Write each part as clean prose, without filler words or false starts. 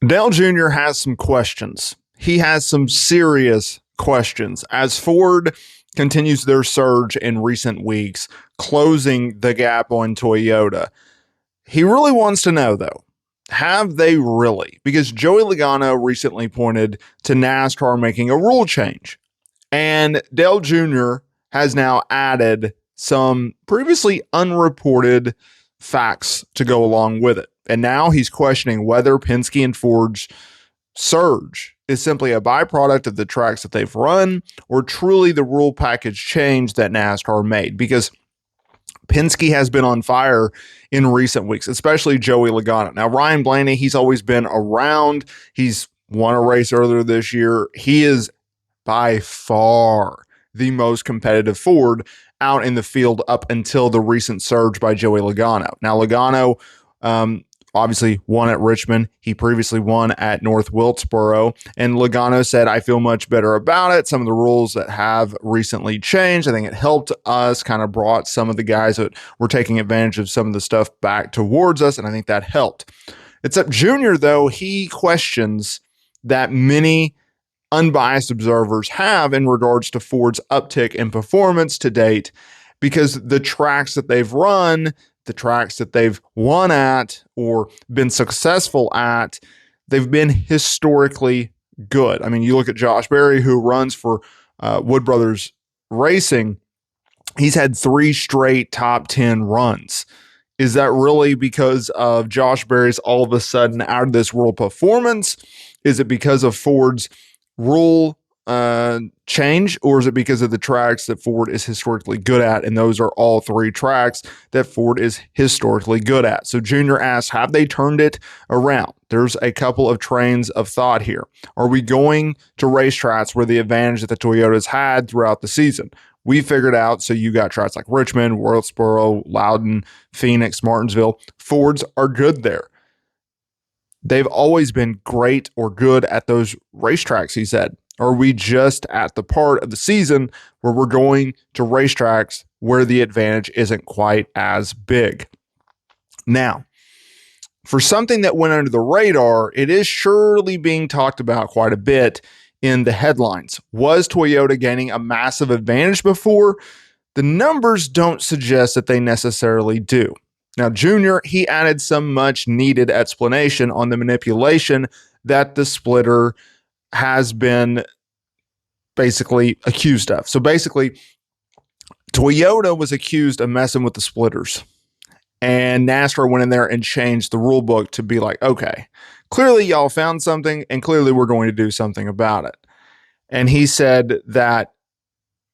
Dale Jr. has some questions. He has some serious questions as Ford continues their surge in recent weeks, closing the gap on Toyota. He really wants to know, though, have they really? Because Joey Logano recently pointed to NASCAR making a rule change. And Dale Jr. has now added some previously unreported facts to go along with it. And now he's questioning whether Penske and Ford's surge is simply a byproduct of the tracks that they've run or truly the rule package change that NASCAR made. Because Penske has been on fire in recent weeks, especially Joey Logano. Now, Ryan Blaney, he's always been around. He's won a race earlier this year. He is by far the most competitive Ford out in the field up until the recent surge by Joey Logano. Now, Logano obviously won at Richmond. He previously won at North Wilkesboro. And Logano said, I feel much better about it. Some of the rules that have recently changed, I think it helped us, kind of brought some of the guys that were taking advantage of some of the stuff back towards us. And I think that helped. Except Junior, though, he questions that many unbiased observers have in regards to Ford's uptick in performance to date, because the tracks that they've run, the tracks that they've won at or been successful at, they've been historically good. I mean, you look at Josh Berry, who runs for Wood Brothers Racing. He's had 3 straight top 10 runs. Is that really because of Josh Berry's all of a sudden out of this world performance? Is it because of Ford's rule change, or is it because of the tracks that Ford is historically good at? And those are all 3 tracks that Ford is historically good at. So Junior asks, have they turned it around? There's a couple of trains of thought here. Are we going to racetracks where the advantage that the Toyotas had throughout the season? We figured out, so you got tracks like Richmond, Wilkesboro, Loudon, Phoenix, Martinsville. Fords are good there. They've always been great or good at those racetracks, he said. Are we just at the part of the season where we're going to racetracks where the advantage isn't quite as big? Now, for something that went under the radar, it is surely being talked about quite a bit in the headlines. Was Toyota gaining a massive advantage before? The numbers don't suggest that they necessarily do. Now, Junior, he added some much needed explanation on the manipulation that the splitter has been basically accused of. So basically, Toyota was accused of messing with the splitters. And NASCAR went in there and changed the rule book to be like, okay, clearly y'all found something and clearly we're going to do something about it. And he said that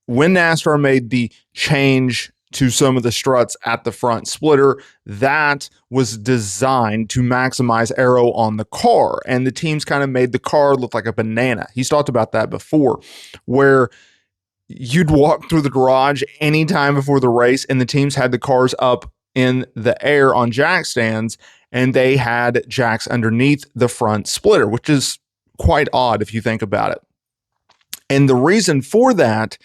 when NASCAR made the change to some of the struts at the front splitter, that was designed to maximize aero on the car. And the teams kind of made the car look like a banana. He's talked about that before, where you'd walk through the garage anytime before the race and the teams had the cars up in the air on jack stands and they had jacks underneath the front splitter, which is quite odd if you think about it. And the reason for that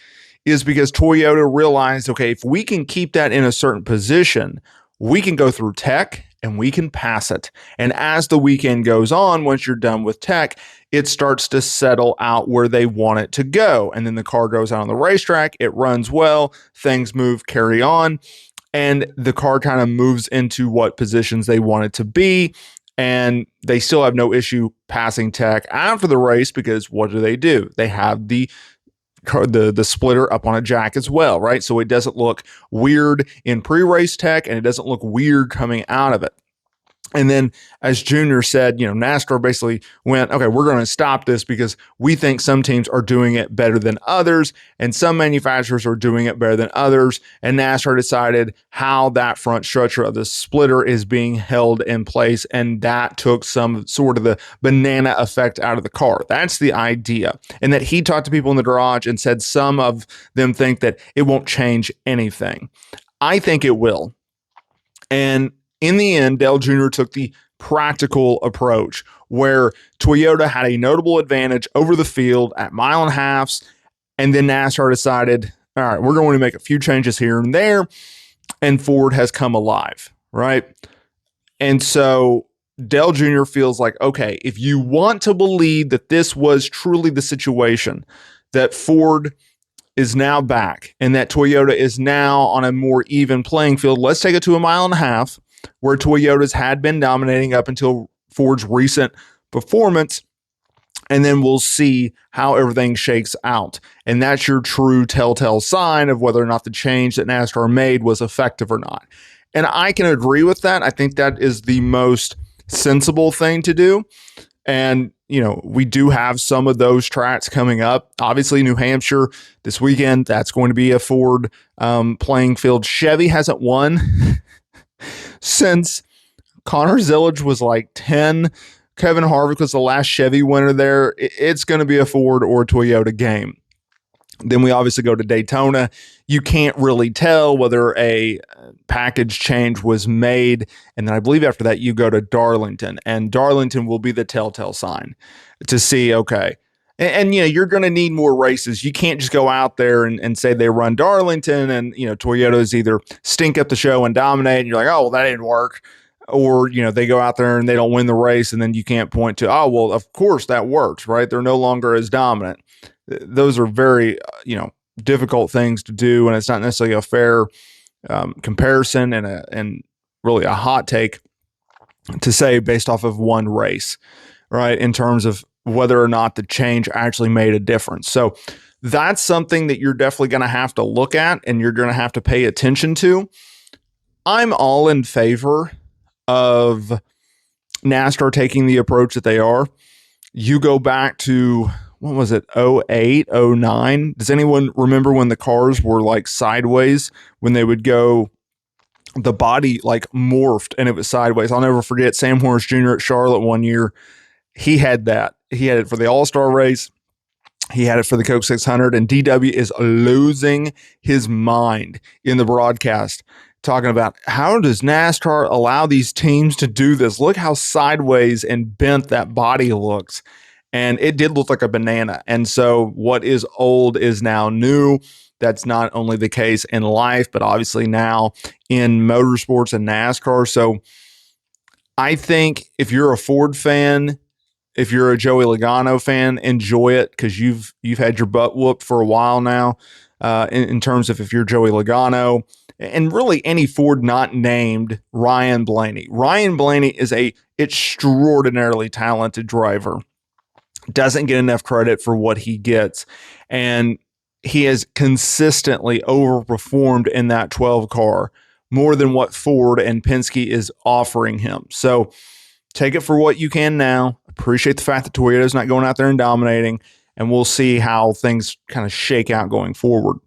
is because Toyota realized, okay, if we can keep that in a certain position, we can go through tech and we can pass it. And as the weekend goes on, once you're done with tech, it starts to settle out where they want it to go. And then the car goes out on the racetrack, it runs well, things move, carry on, and the car kind of moves into what positions they want it to be. And they still have no issue passing tech after the race, because what do? They have the splitter up on a jack as well, right? So it doesn't look weird in pre-race tech and it doesn't look weird coming out of it. And then, as Junior said, NASCAR basically went, okay, we're going to stop this because we think some teams are doing it better than others and some manufacturers are doing it better than others. And NASCAR decided how that front structure of the splitter is being held in place. And that took some sort of the banana effect out of the car. That's the idea. And that he talked to people in the garage and said some of them think that it won't change anything. I think it will. And in the end, Dale Jr. took the practical approach where Toyota had a notable advantage over the field at mile and a halves. And then NASCAR decided, all right, we're going to make a few changes here and there. And Ford has come alive, right? And so Dale Jr. feels like, okay, if you want to believe that this was truly the situation, that Ford is now back and that Toyota is now on a more even playing field, let's take it to 1.5 miles where Toyotas had been dominating up until Ford's recent performance. And then we'll see how everything shakes out. And that's your true telltale sign of whether or not the change that NASCAR made was effective or not. And I can agree with that. I think that is the most sensible thing to do. And, we do have some of those tracks coming up. Obviously, New Hampshire this weekend, that's going to be a Ford playing field. Chevy hasn't won since Connor Zillage was like 10. Kevin Harvick was the last Chevy winner there. It's going to be a Ford or a Toyota game. Then we obviously go to Daytona. You can't really tell whether a package change was made. And then I believe after that, you go to Darlington. And Darlington will be the telltale sign to see, okay. And you're going to need more races. You can't just go out there and say they run Darlington and, Toyotas either stink up the show and dominate. And you're like, oh, well, that didn't work. Or, they go out there and they don't win the race. And then you can't point to, oh, well, of course that works, right? They're no longer as dominant. Those are very, difficult things to do. And it's not necessarily a fair comparison and really a hot take to say based off of one race, right? In terms of whether or not the change actually made a difference. So that's something that you're definitely going to have to look at and you're going to have to pay attention to. I'm all in favor of NASCAR taking the approach that they are. You go back to, what was it, 08, 09? Does anyone remember when the cars were like sideways, when they would go, the body like morphed and it was sideways? I'll never forget Sam Hornish Jr. at Charlotte one year. He had that. He had it for the All-Star race. He had it for the Coke 600, and DW is losing his mind in the broadcast, talking about how does NASCAR allow these teams to do this? Look how sideways and bent that body looks. And it did look like a banana. And so what is old is now new. That's not only the case in life, but obviously now in motorsports and NASCAR. So I think if you're a Ford fan, if you're a Joey Logano fan, enjoy it because you've had your butt whooped for a while now in terms of if you're Joey Logano and really any Ford not named Ryan Blaney. Ryan Blaney is a extraordinarily talented driver. Doesn't get enough credit for what he gets. And he has consistently overperformed in that 12 car more than what Ford and Penske is offering him. So take it for what you can now. Appreciate the fact that Toyota's not going out there and dominating, and we'll see how things kind of shake out going forward.